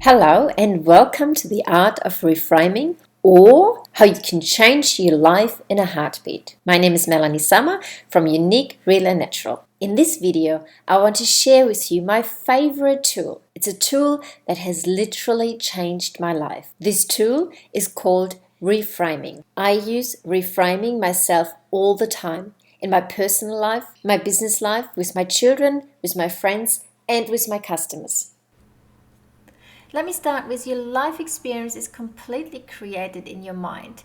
Hello and welcome to the Art of Reframing, or how you can change your life in a heartbeat. My name is Melanie Summer from Unique, Real and Natural. In this video, I want to share with you my favorite tool. It's a tool that has literally changed my life. This tool is called Reframing. I use reframing myself all the time in my personal life, my business life, with my children, with my friends, and with my customers. Let me start with your life experience is completely created in your mind.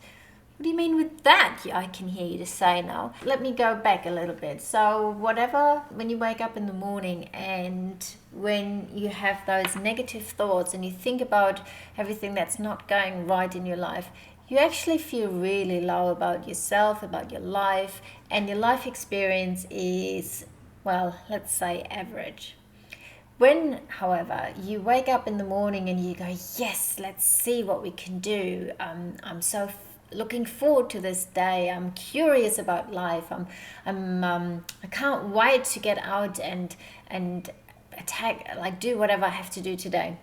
What do you mean with that? I can hear you to say now. Let me go back a little bit. So when you wake up in the morning and when you have those negative thoughts and you think about everything that's not going right in your life, you actually feel really low about yourself, about your life, and your life experience is, well, let's say average. When, however, you wake up in the morning and you go, yes, let's see what we can do. I'm so looking forward to this day. I'm curious about life. I can't wait to get out and do whatever I have to do today.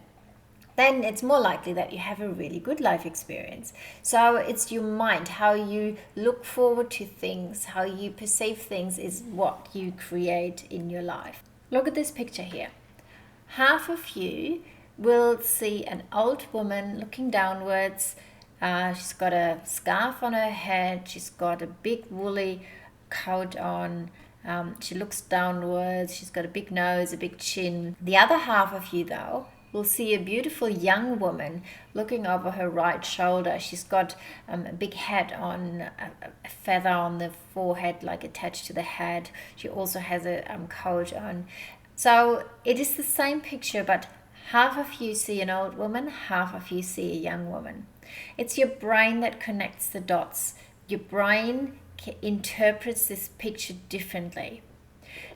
Then it's more likely that you have a really good life experience. So it's your mind, how you look forward to things, how you perceive things is what you create in your life. Look at this picture here. Half of you will see an old woman looking downwards. She's got a scarf on her head. She's got a big woolly coat on. She looks downwards. She's got a big nose, a big chin. The other half of you, though, will see a beautiful young woman looking over her right shoulder. She's got a big hat on, a feather on the forehead, like attached to the head. She also has a coat on. So it is the same picture, but half of you see an old woman, half of you see a young woman. It's your brain that connects the dots. Your brain interprets this picture differently.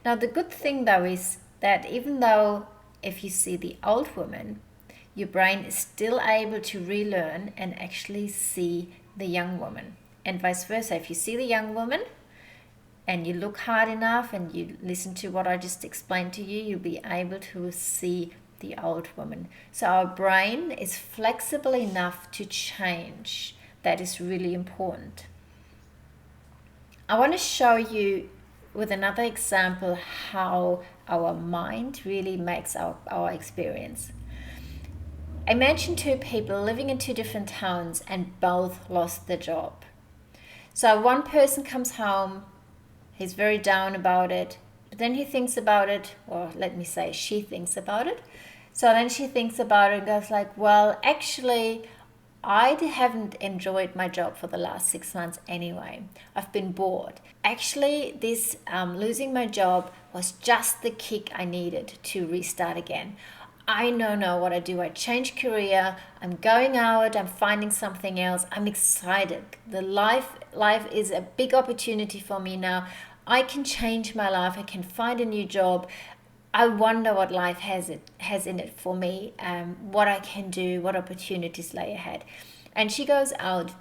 Now, the good thing, though, is that even though if you see the old woman, your brain is still able to relearn and actually see the young woman. And vice versa, if you see the young woman, and you look hard enough and you listen to what I just explained to you, you'll be able to see the old woman. So our brain is flexible enough to change. That is really important. I want to show you with another example how our mind really makes our experience. Imagine two people living in two different towns and both lost their job. So one person comes home. He's very down about it, but then he thinks about it, or let me say she thinks about it. So then she thinks about it and goes like, well, actually, I haven't enjoyed my job for the last 6 months anyway. I've been bored. Actually, this losing my job was just the kick I needed to restart again. I know what I do. I change career. I'm going out. I'm finding something else. I'm excited. The life is a big opportunity for me now. I can change my life. I can find a new job. I wonder what life has in it for me. What I can do. What opportunities lay ahead. And she goes out.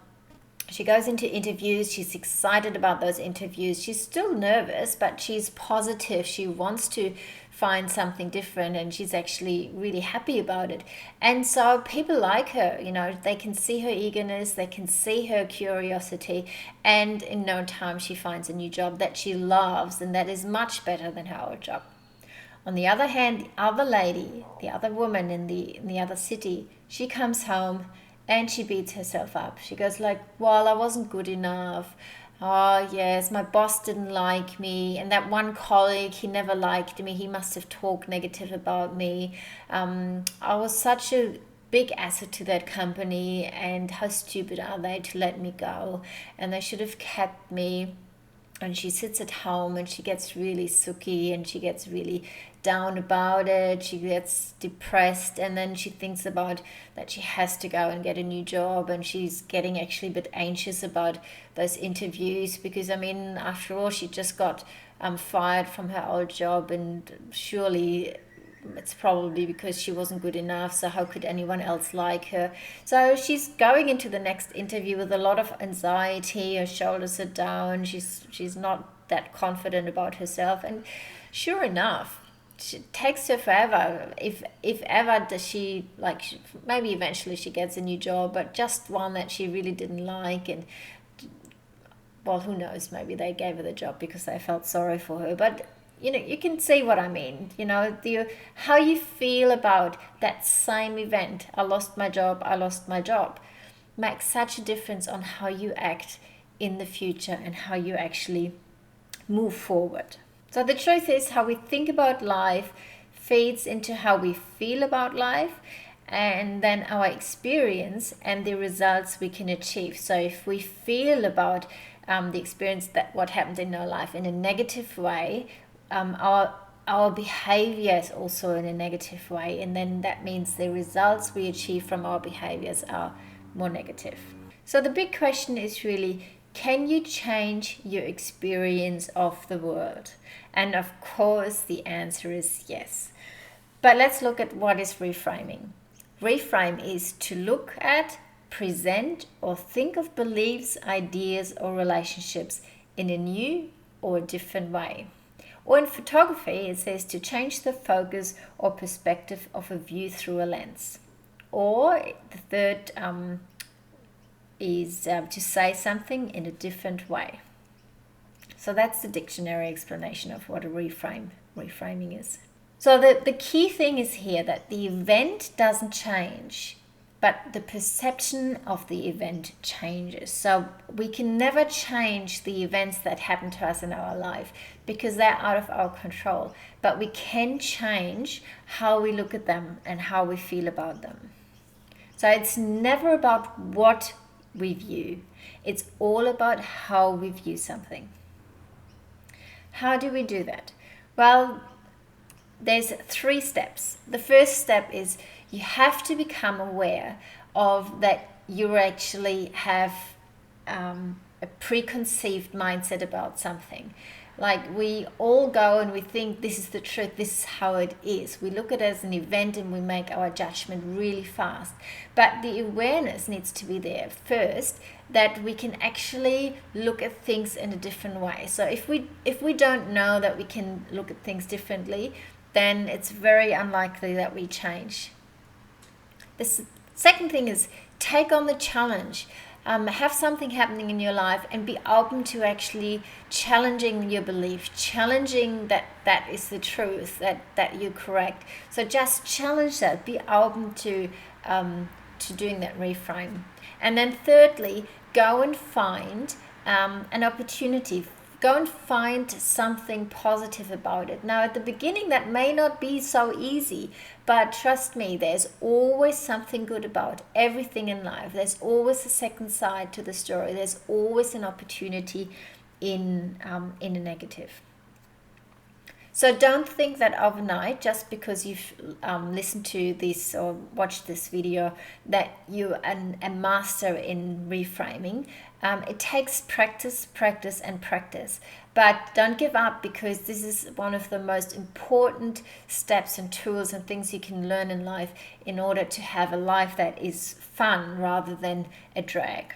She goes into interviews. She's excited about those interviews. She's still nervous, but she's positive. She wants to find something different, and she's actually really happy about it. And so people like her, they can see her eagerness, they can see her curiosity, and in no time she finds a new job that she loves, and that is much better than her old job. On the other hand, the other lady, the other woman in the other city, she comes home and she beats herself up. She goes like, well, I wasn't good enough. Oh, yes, my boss didn't like me. And that one colleague, he never liked me. He must have talked negative about me. I was such a big asset to that company. And how stupid are they to let me go? And they should have kept me. And she sits at home and she gets really sooky and she gets really down about it. She gets depressed, and then she thinks about that she has to go and get a new job, and she's getting actually a bit anxious about those interviews because, after all, she just got fired from her old job, and surely it's probably because she wasn't good enough, so how could anyone else like her? So she's going into the next interview with a lot of anxiety. Her shoulders are down. She's not that confident about herself, and sure enough, it takes her forever, if ever, does she, like, maybe eventually she gets a new job, but just one that she really didn't like. And well, who knows, maybe they gave her the job because they felt sorry for her. But you can see what I mean. How you feel about that same event, I lost my job, makes such a difference on how you act in the future and how you actually move forward. So the truth is, how we think about life feeds into how we feel about life, and then our experience and the results we can achieve. So if we feel about the experience, that what happened in our life, in a negative way, our behavior is also in a negative way, and then that means the results we achieve from our behaviors are more negative. So the big question is really, can you change your experience of the world? And of course, the answer is yes. But let's look at what is reframing. Reframe is to look at, present, or think of beliefs, ideas, or relationships in a new or different way. Or in photography, it says to change the focus or perspective of a view through a lens. Or the third is to say something in a different way. So that's the dictionary explanation of what a reframing is. So the key thing is here that the event doesn't change, but the perception of the event changes. So we can never change the events that happen to us in our life because they're out of our control. But we can change how we look at them and how we feel about them. So it's never about what we view. It's all about how we view something. How do we do that? Well, there's 3 steps. The first step is you have to become aware of that you actually have a preconceived mindset about something. Like, we all go and we think this is the truth, this is how it is. We look at it as an event and we make our judgment really fast. But the awareness needs to be there first, that we can actually look at things in a different way. So if we don't know that we can look at things differently, then it's very unlikely that we change. The second thing is take on the challenge. Have something happening in your life and be open to actually challenging your belief, challenging that is the truth, that you're correct. So just challenge that, be open to doing that reframe. And then thirdly, go and find an opportunity. Go and find something positive about it. Now, at the beginning, that may not be so easy, but trust me, there's always something good about everything in life. There's always a second side to the story. There's always an opportunity in a negative. So don't think that overnight, just because you've listened to this or watched this video, that you're a master in reframing. It takes practice, and practice. But don't give up, because this is one of the most important steps and tools and things you can learn in life in order to have a life that is fun rather than a drag.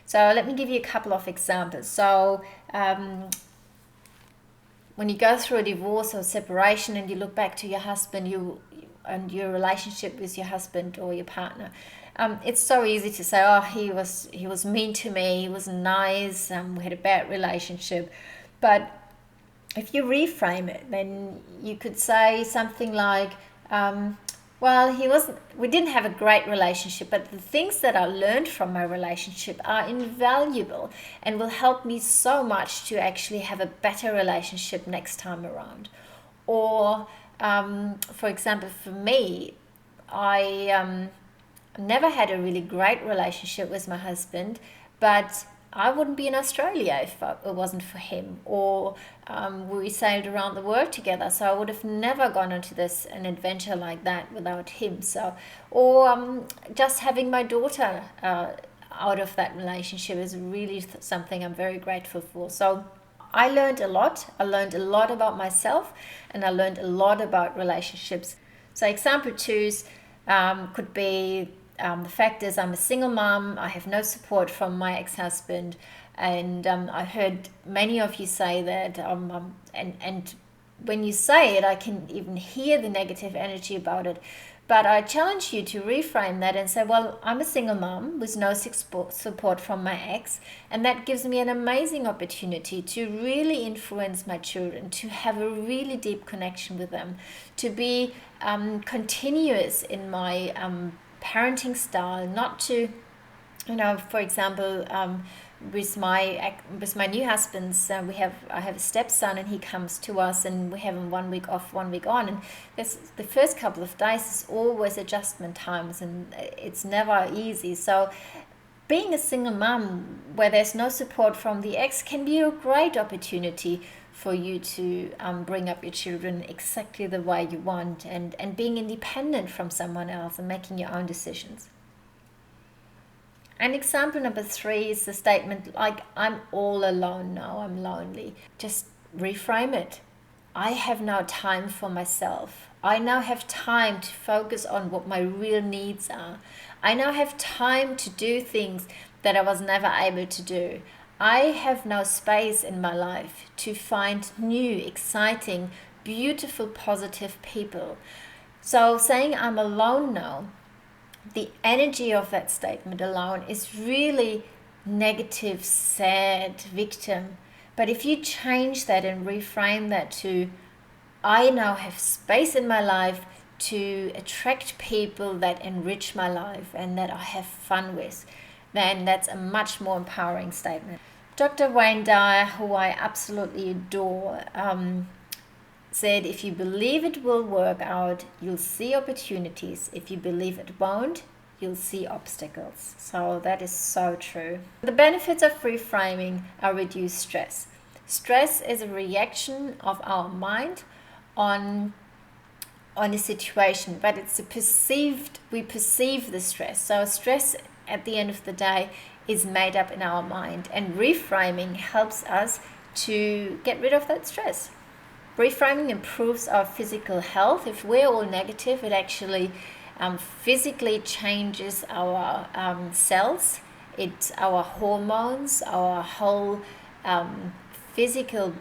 So let me give you a couple of examples. So when you go through a divorce or separation and you look back to your husband, and your relationship with your husband or your partner, it's so easy to say, oh, he was mean to me, he wasn't nice, we had a bad relationship. But if you reframe it, then you could say something like, well, we didn't have a great relationship, but the things that I learned from my relationship are invaluable and will help me so much to actually have a better relationship next time around. Or, for example, for me, I never had a really great relationship with my husband, but I wouldn't be in Australia if it wasn't for him. Or we sailed around the world together, so I would have never gone onto an adventure like that without him. So, or just having my daughter out of that relationship is really something I'm very grateful for. So I learned a lot. I learned a lot about myself, and I learned a lot about relationships. So example 2 could be, the fact is, I'm a single mom. I have no support from my ex-husband, and I heard many of you say that, and when you say it, I can even hear the negative energy about it. But I challenge you to reframe that and say, well, I'm a single mom with no support from my ex, and that gives me an amazing opportunity to really influence my children, to have a really deep connection with them, to be continuous in my parenting style, not to, for example, with my new husband's, I have a stepson, and he comes to us, and we have him 1 week off, 1 week on, and the first couple of days is always adjustment times, and it's never easy. So being a single mom where there's no support from the ex can be a great opportunity for you to bring up your children exactly the way you want, and being independent from someone else and making your own decisions. And example number 3 is the statement like, I'm all alone now, I'm lonely. Just reframe it. I have now time for myself. I now have time to focus on what my real needs are. I now have time to do things that I was never able to do. I have now space in my life to find new, exciting, beautiful, positive people. So saying I'm alone now, the energy of that statement alone is really negative, sad, victim. But if you change that and reframe that to, I now have space in my life to attract people that enrich my life and that I have fun with, then that's a much more empowering statement. Dr. Wayne Dyer, who I absolutely adore, said, if you believe it will work out, you'll see opportunities. If you believe it won't, you'll see obstacles. So that is so true. The benefits of reframing are reduced stress. Stress is a reaction of our mind on a situation, but it's we perceive the stress. So stress at the end of the day is made up in our mind, and reframing helps us to get rid of that stress. Reframing improves our physical health. If we're all negative, it actually physically changes our cells, our hormones, our whole physical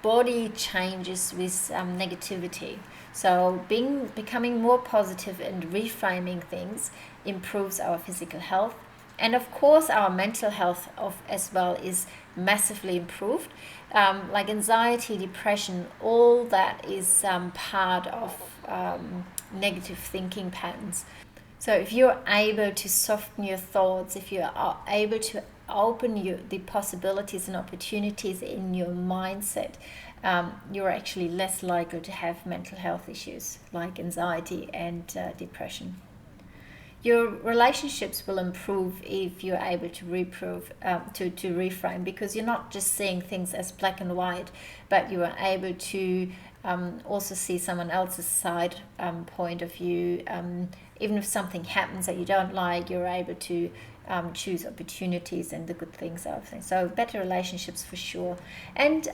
body changes with negativity. So becoming more positive and reframing things improves our physical health. And of course, our mental health as well is massively improved. Like anxiety, depression, all that is part of negative thinking patterns. So if you're able to soften your thoughts, if you're able to open the possibilities and opportunities in your mindset, you're actually less likely to have mental health issues like anxiety and depression. Your relationships will improve if you're able to reframe, because you're not just seeing things as black and white, but you are able to also see someone else's side point of view. Even if something happens that you don't like, you're able to choose opportunities and the good things out of things. So better relationships for sure. And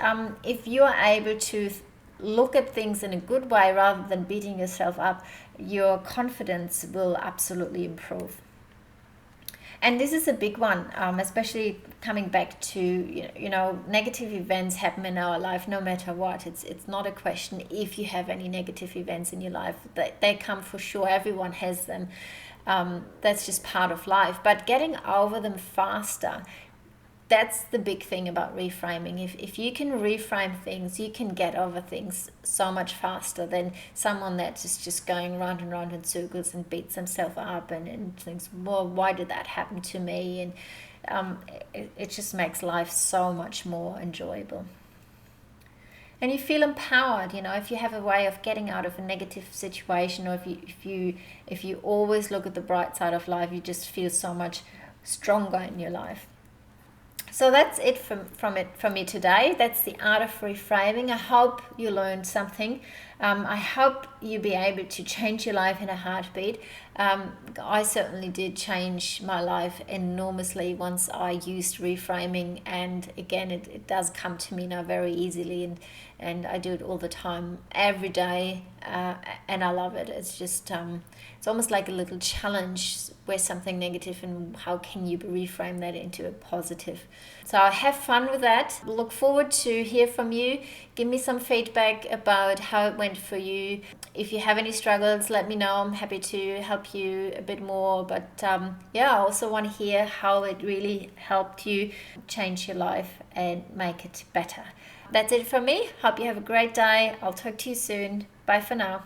if you are able to look at things in a good way rather than beating yourself up, your confidence will absolutely improve. And this is a big one, especially coming back to, negative events happen in our life no matter what. It's not a question if you have any negative events in your life. They come for sure. Everyone has them. That's just part of life. But getting over them faster, that's the big thing about reframing. If you can reframe things, you can get over things so much faster than someone that is just going round and round in circles and beats themselves up and thinks, well, why did that happen to me? And it just makes life so much more enjoyable. And you feel empowered, if you have a way of getting out of a negative situation, or if you always look at the bright side of life, you just feel so much stronger in your life. So that's it from me today. That's the art of reframing. I hope you learned something. I hope you'll be able to change your life in a heartbeat. I certainly did change my life enormously once I used reframing, and again, it does come to me now very easily, and I do it all the time, every day, and I love it. It's just it's almost like a little challenge where something negative, and how can you reframe that into a positive. So have fun with that. Look forward to hear from you. Give me some feedback about how it went for you. If you have any struggles, let me know. I'm happy to help you a bit more. But yeah, I also want to hear how it really helped you change your life and make it better. That's it from me. Hope you have a great day. I'll talk to you soon. Bye for now.